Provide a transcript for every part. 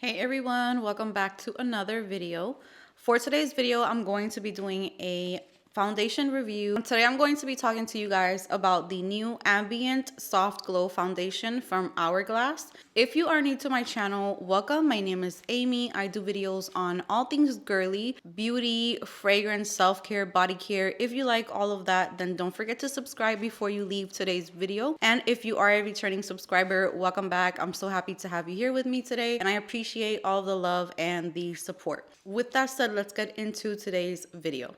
Hey everyone, welcome back to another video. For today's video, I'm going to be doing a foundation review. Today I'm going to be talking to you guys about the new Ambient Soft Glow Foundation from Hourglass. If you are new to my channel, welcome. My name is Amy. I do videos on all things girly, beauty, fragrance, self-care, body care. If you like all of that, then don't forget to subscribe before you leave today's video. And if you are a returning subscriber, welcome back. I'm so happy to have you here with me today, and I appreciate all the love and the support. With that said, let's get into today's video.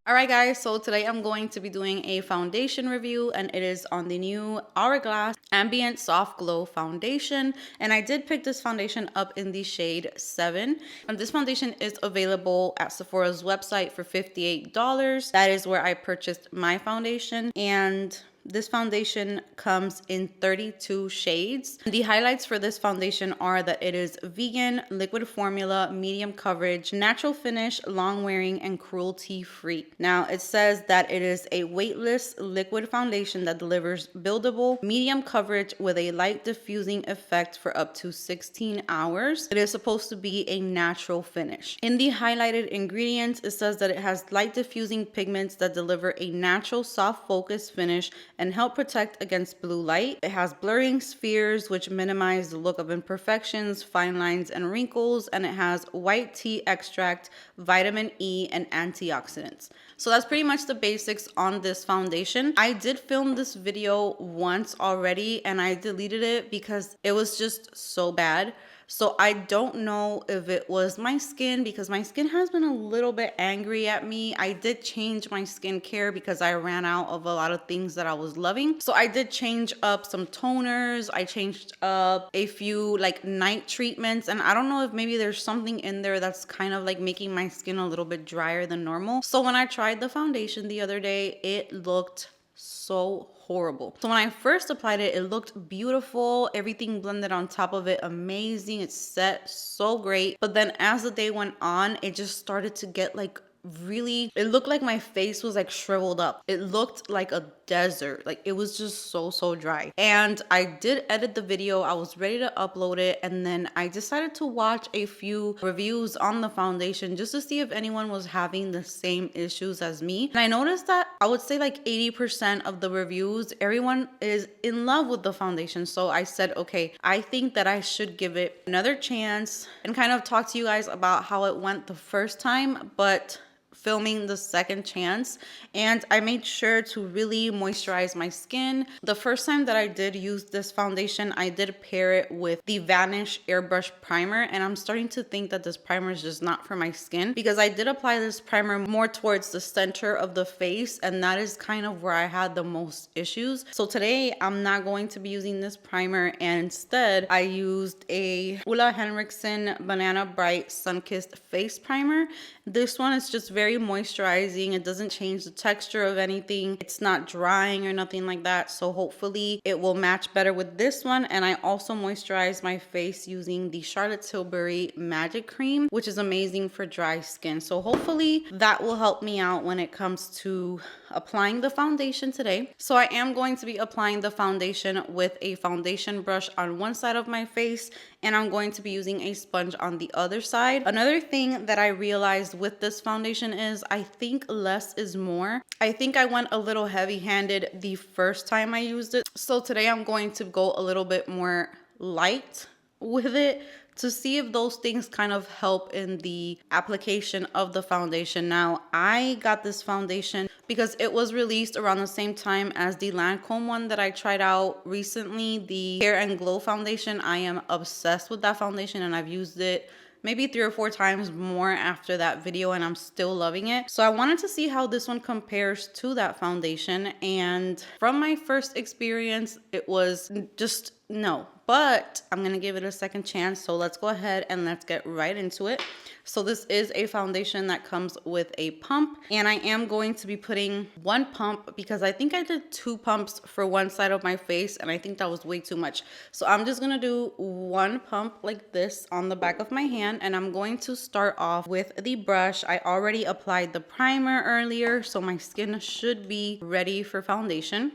Alright guys, so today I'm going to be doing a foundation review, and it is on the new Hourglass Ambient Soft Glow Foundation. And I did pick this foundation up in the shade 7. And this foundation is available at Sephora's website for $58. That is where I purchased my foundation, and this foundation comes in 32 shades. The highlights for this foundation are that it is vegan, liquid formula, medium coverage, natural finish, long wearing, and cruelty free. Now it says that it is a weightless liquid foundation that delivers buildable, medium coverage with a light diffusing effect for up to 16 hours. It is supposed to be a natural finish. In the highlighted ingredients, it says that it has light diffusing pigments that deliver a natural soft focus finish and help protect against blue light. It has blurring spheres which minimize the look of imperfections, fine lines, and wrinkles, and it has white tea extract, vitamin E, and antioxidants. So that's pretty much the basics on this foundation. I did film this video once already and I deleted it because it was just so bad. So I don't know if it was my skin, because my skin has been a little bit angry at me. I did change my skincare because I ran out of a lot of things that I was loving. So I did change up some toners. I changed up a few like night treatments, and I don't know if maybe there's something in there that's kind of like making my skin a little bit drier than normal. So when I tried the foundation the other day, it looked so horrible. So when I first applied it, it looked beautiful. Everything blended on top of it, amazing. It set so great. But then as the day went on, it just started to get like really, it looked like my face was like shriveled up. It looked like a desert. Like it was just so dry. And I did edit the video. I was ready to upload it, and then I decided to watch a few reviews on the foundation just to see if anyone was having the same issues as me. And I noticed that I would say like 80% of the reviews, everyone is in love with the foundation. So I said, okay, I think that I should give it another chance and kind of talk to you guys about how it went the first time, but filming the second chance. And I made sure to really moisturize my skin. The first time that I did use this foundation, I did pair it with the Vanish Airbrush Primer, and I'm starting to think that this primer is just not for my skin, because I did apply this primer more towards the center of the face, and that is kind of where I had the most issues. So today I'm not going to be using this primer, and instead I used a Ulla Henriksen Banana Bright Sunkissed Face Primer. This one is just very moisturizing. It doesn't change the texture of anything. It's not drying or nothing like that. So hopefully it will match better with this one. And I also moisturize my face using the Charlotte Tilbury Magic Cream, which is amazing for dry skin. So hopefully that will help me out when it comes to applying the foundation today. So I am going to be applying the foundation with a foundation brush on one side of my face, and I'm going to be using a sponge on the other side. Another thing that I realized with this foundation is I think less is more. I think I went a little heavy-handed the first time I used it. So today I'm going to go a little bit more light with it to see if those things kind of help in the application of the foundation. Now, I got this foundation because it was released around the same time as the Lancome one that I tried out recently, the Hair and Glow foundation. I am obsessed with that foundation, and I've used it maybe 3 or 4 times more after that video, and I'm still loving it. So I wanted to see how this one compares to that foundation, and from my first experience, it was just No, but I'm gonna give it a second chance. So let's go ahead and let's get right into it. So this is a foundation that comes with a pump, and I am going to be putting one pump because I think I did 2 pumps for one side of my face, and I think that was way too much. So I'm just gonna do one pump like this on the back of my hand, and I'm going to start off with the brush. I already applied the primer earlier, so my skin should be ready for foundation.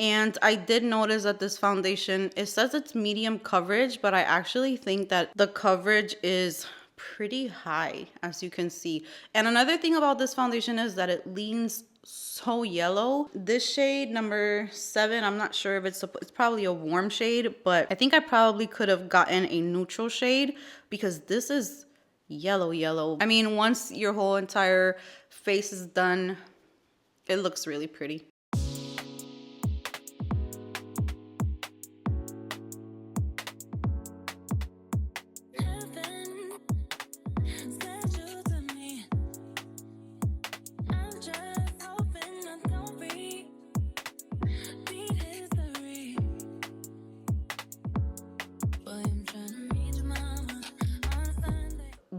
And I did notice that this foundation, it says it's medium coverage, but I actually think that the coverage is pretty high, as you can see. And another thing about this foundation is that it leans so yellow. This shade number 7, I'm not sure if it's probably a warm shade, but I think I probably could have gotten a neutral shade because this is yellow. I mean, once your whole entire face is done, it looks really pretty.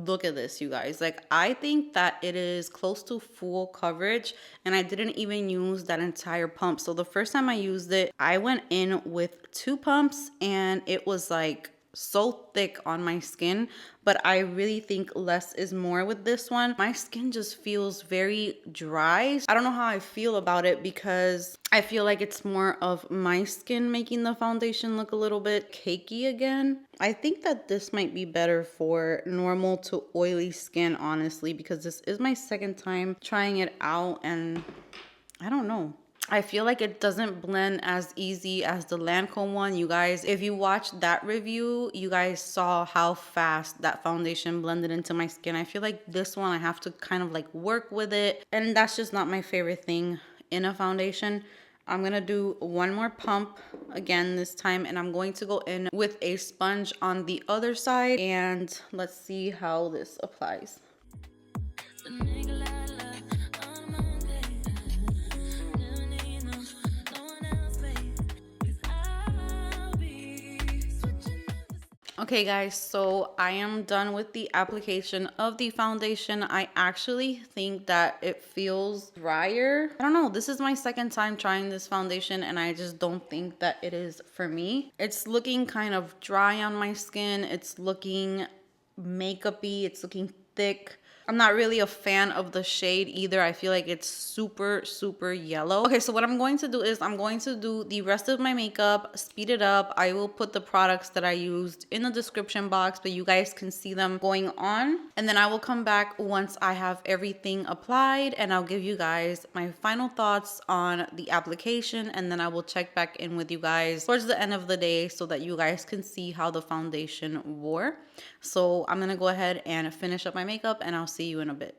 Look at this, you guys. Like, I think that it is close to full coverage, and I didn't even use that entire pump. So the first time I used it, I went in with 2 pumps, and it was like so thick on my skin, but I really think less is more with this one. My skin just feels very dry. I don't know how I feel about it because I feel like it's more of my skin making the foundation look a little bit cakey again. I think that this might be better for normal to oily skin, honestly, because this is my second time trying it out, and I don't know. I feel like it doesn't blend as easy as the Lancome one. You guys, if you watched that review, you guys saw how fast that foundation blended into my skin. I feel like this one, I have to kind of like work with it, and that's just not my favorite thing in a foundation. I'm gonna do one more pump again this time, and I'm going to go in with a sponge on the other side, and let's see how this applies. Okay guys, so I am done with the application of the foundation. I actually think that it feels drier. I don't know, this is my second time trying this foundation, and I just don't think that it is for me. It's looking kind of dry on my skin. It's looking makeup-y. It's looking thick. I'm not really a fan of the shade either. I feel like it's super yellow. Okay, so what I'm going to do is I'm going to do the rest of my makeup, speed it up. I will put the products that I used in the description box, but you guys can see them going on. And then I will come back once I have everything applied, and I'll give you guys my final thoughts on the application, and then I will check back in with you guys towards the end of the day so that you guys can see how the foundation wore. So I'm gonna go ahead and finish up my makeup, and I'll see you in a bit.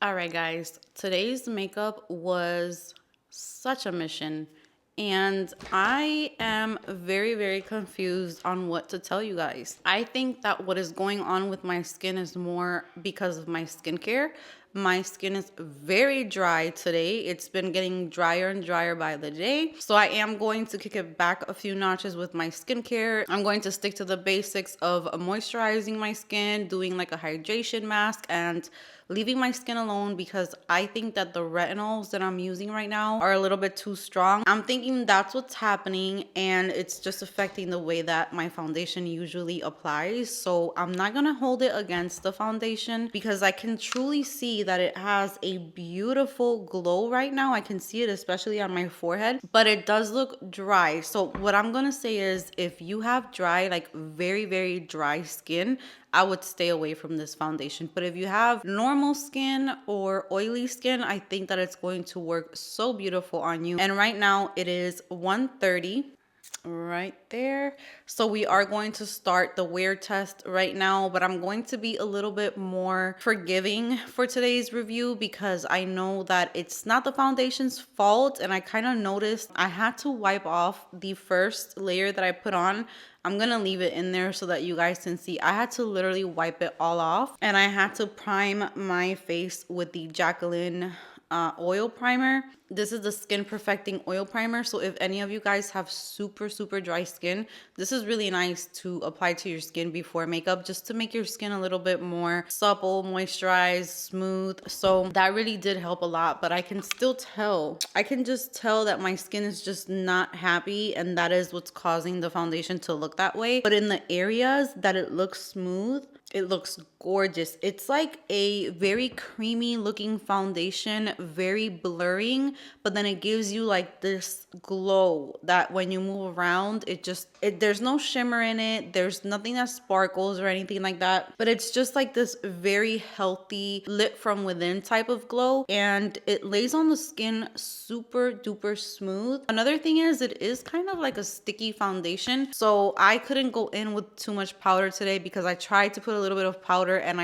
All right, guys, today's makeup was such a mission, and I am very, very confused on what to tell you guys. I think that what is going on with my skin is more because of my skincare. My skin is very dry today. It's been getting drier and drier by the day. So I am going to kick it back a few notches with my skincare. I'm going to stick to the basics of moisturizing my skin, doing like a hydration mask, and leaving my skin alone because I think that the retinols that I'm using right now are a little bit too strong. I'm thinking that's what's happening, and it's just affecting the way that my foundation usually applies. So I'm not gonna hold it against the foundation because I can truly see that it has a beautiful glow right now. I can see it especially on my forehead, but it does look dry. So what I'm gonna say is, if you have dry, like very, very dry skin, I would stay away from this foundation. But if you have normal skin or oily skin, I think that it's going to work so beautiful on you. And right now it is 1:30 right there. So we are going to start the wear test right now, but I'm going to be a little bit more forgiving for today's review because I know that it's not the foundation's fault, and I kind of noticed I had to wipe off the first layer that I put on. I'm gonna leave it in there so that you guys can see. I had to literally wipe it all off, and I had to prime my face with the Jacqueline oil primer. This is the Skin Perfecting Oil Primer. So if any of you guys have super, super dry skin, this is really nice to apply to your skin before makeup, just to make your skin a little bit more supple, moisturized, smooth. So that really did help a lot, but I can still tell. I can just tell that my skin is just not happy, and that is what's causing the foundation to look that way. But in the areas that it looks smooth, it looks gorgeous. It's like a very creamy looking foundation, very blurring, but then it gives you like this glow that when you move around, there's no shimmer in it. There's nothing that sparkles or anything like that, but it's just like this very healthy, lit from within type of glow, and it lays on the skin super duper smooth. Another thing is, it is kind of like a sticky foundation. So I couldn't go in with too much powder today because I tried to put a little bit of powder, and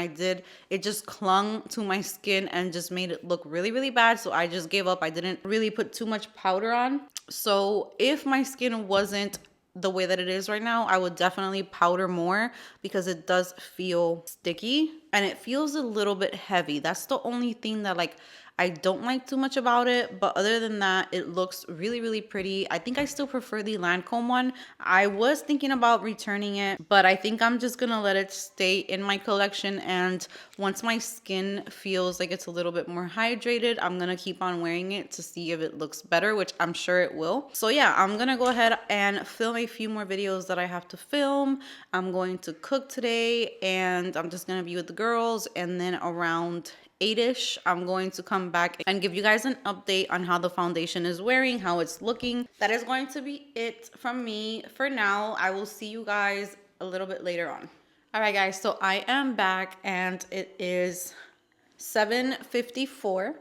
it just clung to my skin and just made it look really, really bad. So I just gave up. I didn't really put too much powder on. So if my skin wasn't the way that it is right now, I would definitely powder more because it does feel sticky and it feels a little bit heavy. That's the only thing that like I don't like too much about it, but other than that, it looks really, really pretty. I think I still prefer the Lancome one. I was thinking about returning it, but I think I'm just gonna let it stay in my collection, and once my skin feels like it's a little bit more hydrated, I'm gonna keep on wearing it to see if it looks better, which I'm sure it will. So yeah, I'm gonna go ahead and film a few more videos that I have to film. I'm going to cook today, and I'm just gonna be with the girls, and then around 8ish, I'm going to come back and give you guys an update on how the foundation is wearing, how it's looking. That is going to be it from me for now. I will see you guys a little bit later on. All right, guys, so I am back and it is 7:54.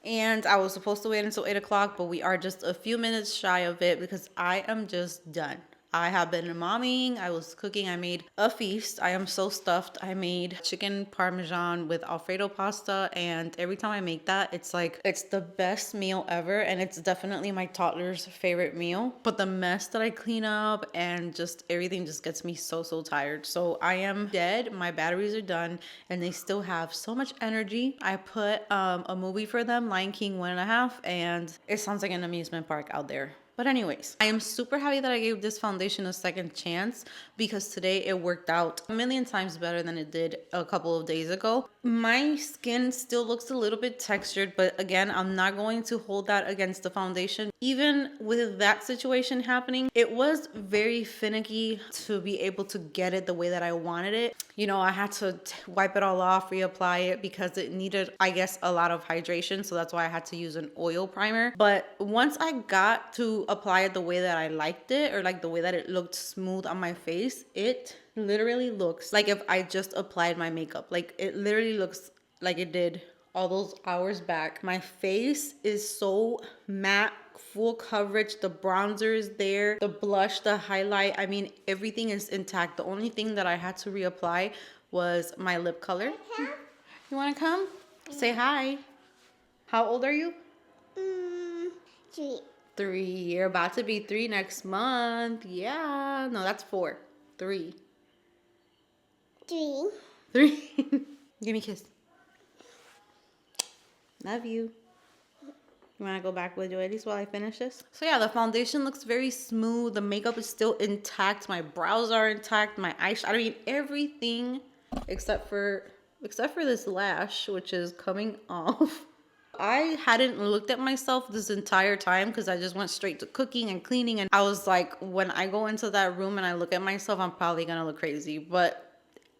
And I was supposed to wait until 8 o'clock, but we are just a few minutes shy of it because I am just done. I have been momming, I was cooking, I made a feast. I am so stuffed. I made chicken parmesan with Alfredo pasta, and every time I make that, it's like, it's the best meal ever, and it's definitely my toddler's favorite meal. But the mess that I clean up and just everything just gets me so, so tired. So I am dead. My batteries are done, and they still have so much energy. I put a movie for them, Lion King 1.5, and it sounds like an amusement park out there. But anyways, I am super happy that I gave this foundation a second chance because today it worked out a million times better than it did a couple of days ago. My skin still looks a little bit textured, but again, I'm not going to hold that against the foundation. Even with that situation happening, it was very finicky to be able to get it the way that I wanted it. You know, I had to wipe it all off, reapply it because it needed, I guess, a lot of hydration. So that's why I had to use an oil primer. But once I got to apply it the way that I liked it, or like the way that it looked smooth on my face, it literally looks like if I just applied my makeup. Like it literally looks like it did all those hours back. My face is so matte, full coverage. The bronzer is there, the blush, the highlight. I mean, everything is intact. The only thing that I had to reapply was my lip color. You want to come? Say hi. How old are you? 3. 3. You're about to be 3 next month. Yeah. No, that's 4. 3. 3. 3. Give me a kiss. Love you. You want to go back with you at least while I finish this? So yeah, the foundation looks very smooth. The makeup is still intact. My brows are intact. My eyeshadow, I mean everything except for this lash, which is coming off. I hadn't looked at myself this entire time because I just went straight to cooking and cleaning. And I was like, when I go into that room and I look at myself, I'm probably going to look crazy. But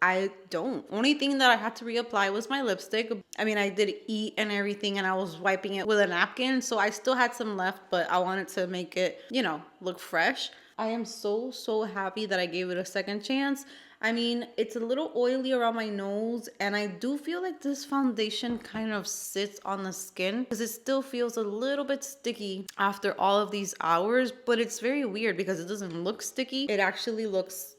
I don't. Only thing that I had to reapply was my lipstick. I mean, I did eat and everything and I was wiping it with a napkin. So I still had some left, but I wanted to make it, you know, look fresh. I am so happy that I gave it a second chance. I mean, it's a little oily around my nose and I do feel like this foundation kind of sits on the skin because it still feels a little bit sticky after all of these hours, but it's very weird because it doesn't look sticky. It actually looks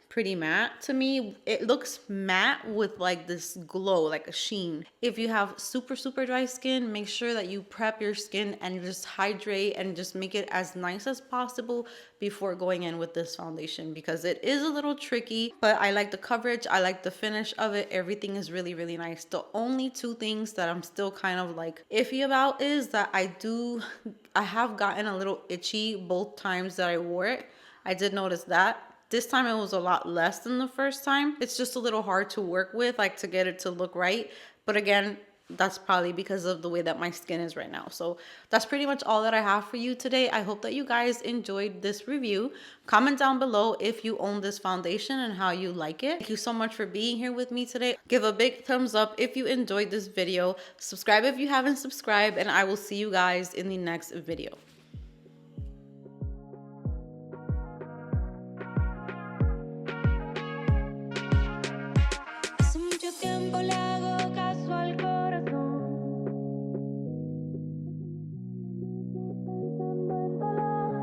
pretty matte to me. It looks matte with like this glow, like a sheen. If you have super dry skin, make sure that you prep your skin and just hydrate and just make it as nice as possible before going in with this foundation because it is a little tricky, but I like the coverage, I like the finish of it. Everything is really nice. The only 2 things that I'm still kind of like iffy about is that I have gotten a little itchy both times that I wore it. I did notice that. This time it was a lot less than the first time. It's just a little hard to work with, like to get it to look right. But again, that's probably because of the way that my skin is right now. So that's pretty much all that I have for you today. I hope that you guys enjoyed this review. Comment down below if you own this foundation and how you like it. Thank you so much for being here with me today. Give a big thumbs up if you enjoyed this video. Subscribe if you haven't subscribed, and I will see you guys in the next video.